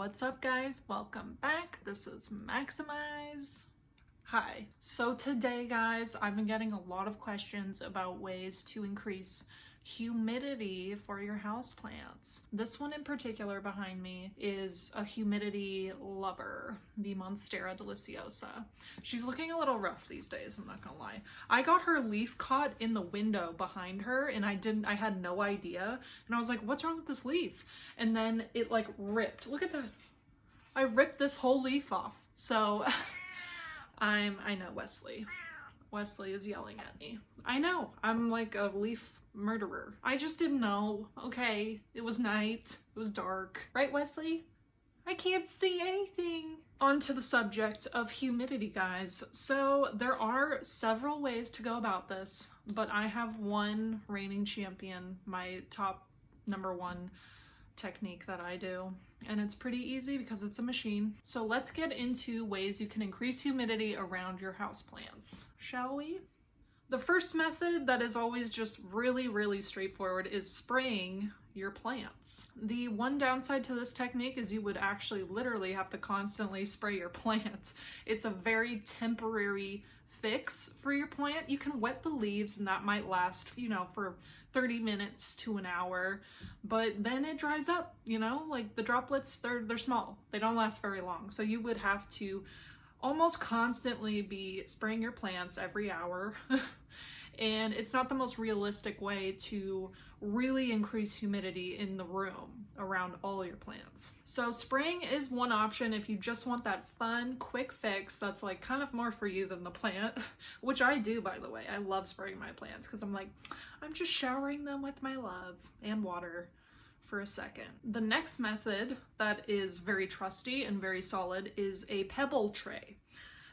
What's up, guys? Welcome back. This is Maximize. Hi. So today, guys, I've been getting a lot of questions about ways to increase humidity for your houseplants. This one in particular behind me is a humidity lover, the Monstera deliciosa. She's looking a little rough these days, I'm not gonna lie. I got her leaf caught in the window behind her and I had no idea. And I was like, what's wrong with this leaf? And then it like ripped. Look at that. I ripped this whole leaf off. So I know Wesley is yelling at me. I know, I'm like a leaf murderer. I just didn't know. Okay, it was night, it was dark. Right, Wesley? I can't see anything. On to the subject of humidity, guys. So there are several ways to go about this, but I have one reigning champion, my top #1 technique that I do, and it's pretty easy because it's a machine. So let's get into ways you can increase humidity around your houseplants, shall we? The first method that is always just really straightforward is spraying your plants. The one downside to this technique is you would actually literally have to constantly spray your plants. It's a very temporary fix for your plant. You can wet the leaves and that might last, for 30 minutes to an hour, but then it dries up, like the droplets, they're small. They don't last very long. So you would have to almost constantly be spraying your plants every hour. And it's not the most realistic way to really increase humidity in the room around all your plants. So spraying is one option if you just want that fun, quick fix that's like kind of more for you than the plant, which I do, by the way. I love spraying my plants because I'm just showering them with my love and water for a second. The next method that is very trusty and very solid is a pebble tray.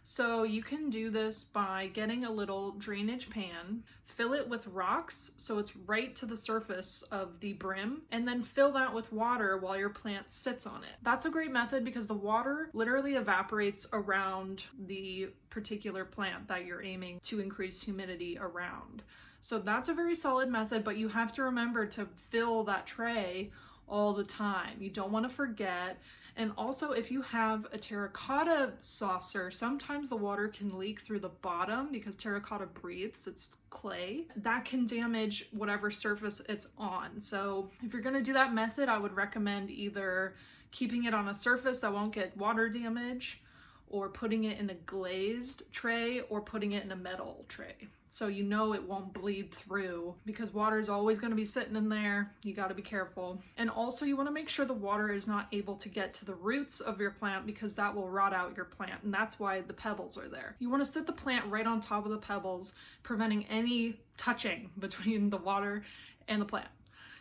So you can do this by getting a little drainage pan, fill it with rocks so it's right to the surface of the brim, and then fill that with water while your plant sits on it. That's a great method because the water literally evaporates around the particular plant that you're aiming to increase humidity around. So that's a very solid method, but you have to remember to fill that tray all the time. You don't want to forget. And also, if you have a terracotta saucer, sometimes the water can leak through the bottom because terracotta breathes, it's clay. That can damage whatever surface it's on. So if you're going to do that method, I would recommend either keeping it on a surface that won't get water damage, or putting it in a glazed tray, or putting it in a metal tray. So it won't bleed through because water is always going to be sitting in there. You got to be careful. And also you want to make sure the water is not able to get to the roots of your plant because that will rot out your plant. And that's why the pebbles are there. You want to sit the plant right on top of the pebbles, preventing any touching between the water and the plant.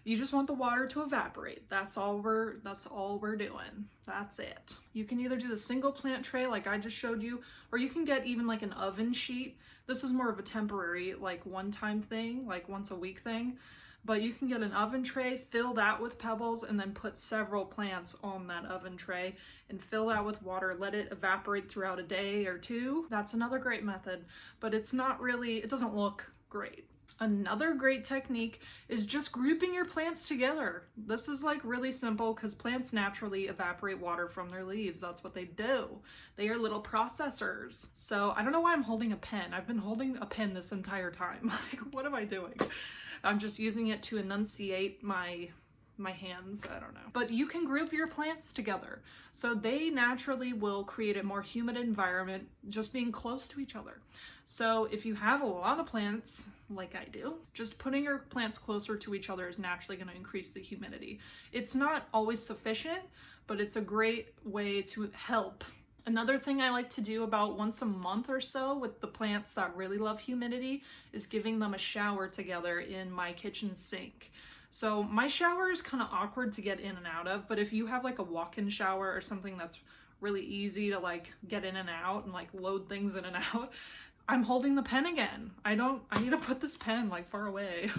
You just want the water to evaporate. That's all we're doing. That's it. You can either do the single plant tray like I just showed you, or you can get even like an oven sheet. This is more of a temporary, like one-time thing, like once a week thing. But you can get an oven tray, fill that with pebbles, and then put several plants on that oven tray and fill that with water. Let it evaporate throughout a day or two. That's another great method, but it doesn't look great. Another great technique is just grouping your plants together. This is like really simple because plants naturally evaporate water from their leaves. That's what they do. They are little processors. So I don't know why I'm holding a pen. I've been holding a pen this entire time. Like, what am I doing? I'm just using it to enunciate my hands, I don't know. But you can group your plants together. So they naturally will create a more humid environment just being close to each other. So if you have a lot of plants, like I do, just putting your plants closer to each other is naturally going to increase the humidity. It's not always sufficient, but it's a great way to help. Another thing I like to do about once a month or so with the plants that really love humidity is giving them a shower together in my kitchen sink. So my shower is kind of awkward to get in and out of, but if you have like a walk-in shower or something that's really easy to like get in and out and like load things in and out, I'm holding the pen again. I need to put this pen like far away.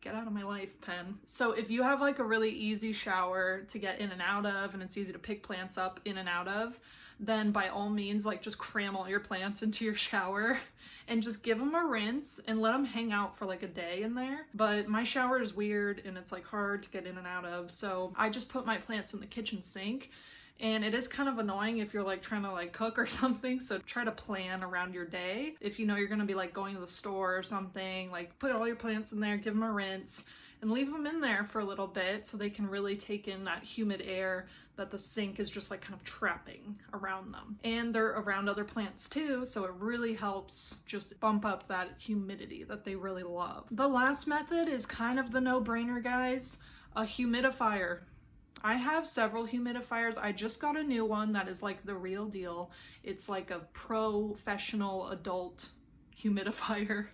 Get out of my life, pen. So if you have like a really easy shower to get in and out of, and it's easy to pick plants up in and out of, then by all means, like just cram all your plants into your shower and just give them a rinse and let them hang out for like a day in there. But my shower is weird and it's like hard to get in and out of. So I just put my plants in the kitchen sink And it is kind of annoying if you're like trying to like cook or something, so try to plan around your day. If you know you're gonna be like going to the store or something, like put all your plants in there, give them a rinse, and leave them in there for a little bit so they can really take in that humid air that the sink is just like kind of trapping around them. And they're around other plants too, so it really helps just bump up that humidity that they really love. The last method is kind of the no-brainer, guys, a humidifier. I have several humidifiers. I just got a new one that is like the real deal. It's like a professional adult humidifier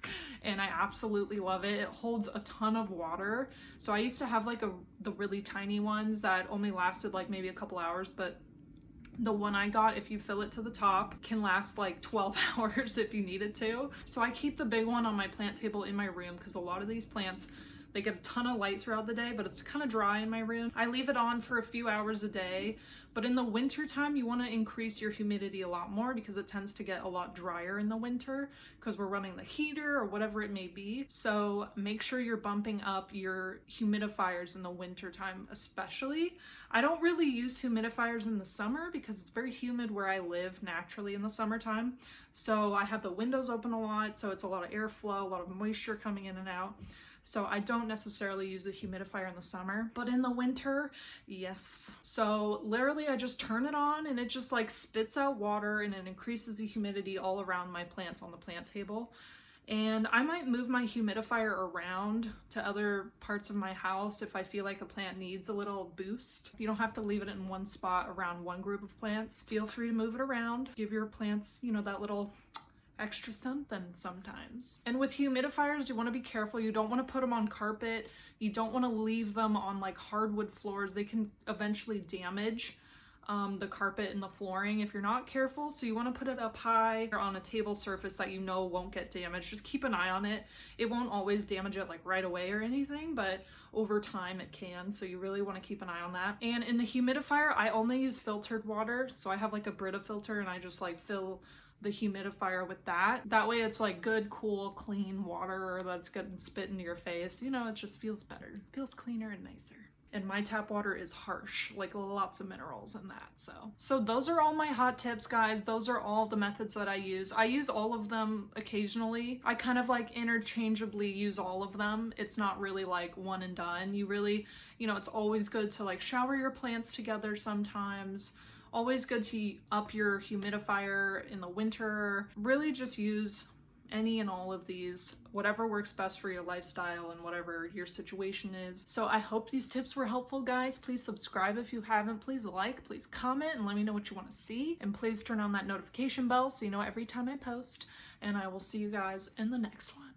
and I absolutely love it. It holds a ton of water. So I used to have like the really tiny ones that only lasted like maybe a couple hours, but the one I got, if you fill it to the top, can last like 12 hours if you needed to. So I keep the big one on my plant table in my room because a lot of these plants, they get a ton of light throughout the day, but it's kind of dry in my room. I leave it on for a few hours a day, but in the winter time, you want to increase your humidity a lot more because it tends to get a lot drier in the winter because we're running the heater or whatever it may be. So make sure you're bumping up your humidifiers in the winter time, especially. I don't really use humidifiers in the summer because it's very humid where I live naturally in the summertime. So I have the windows open a lot, so it's a lot of airflow, a lot of moisture coming in and out. So I don't necessarily use the humidifier in the summer, but in the winter, yes. So literally I just turn it on and it just like spits out water and it increases the humidity all around my plants on the plant table. And I might move my humidifier around to other parts of my house if I feel like a plant needs a little boost. You don't have to leave it in one spot around one group of plants. Feel free to move it around. Give your plants, you know, that little extra something sometimes. And with humidifiers, you want to be careful. You don't want to put them on carpet. You don't want to leave them on like hardwood floors. They can eventually damage the carpet and the flooring if you're not careful. So you want to put it up high or on a table surface that you know won't get damaged. Just keep an eye on it. It won't always damage it like right away or anything, but over time it can. So you really want to keep an eye on that. And in the humidifier, I only use filtered water. So I have like a Brita filter and I just like fill the humidifier with that. That way it's like good, cool, clean water that's getting spit into your face. You know, it just feels better. Feels cleaner and nicer. And my tap water is harsh, like lots of minerals in that. So those are all my hot tips, guys. Those are all the methods that I use. I use all of them occasionally. I kind of like interchangeably use all of them. It's not really like one and done. You really, you know, it's always good to like shower your plants together sometimes. Always good to up your humidifier in the winter. Really just use any and all of these, whatever works best for your lifestyle and whatever your situation is. So I hope these tips were helpful, guys. Please subscribe if you haven't. Please like, please comment, and let me know what you want to see. And please turn on that notification bell so you know every time I post. And I will see you guys in the next one.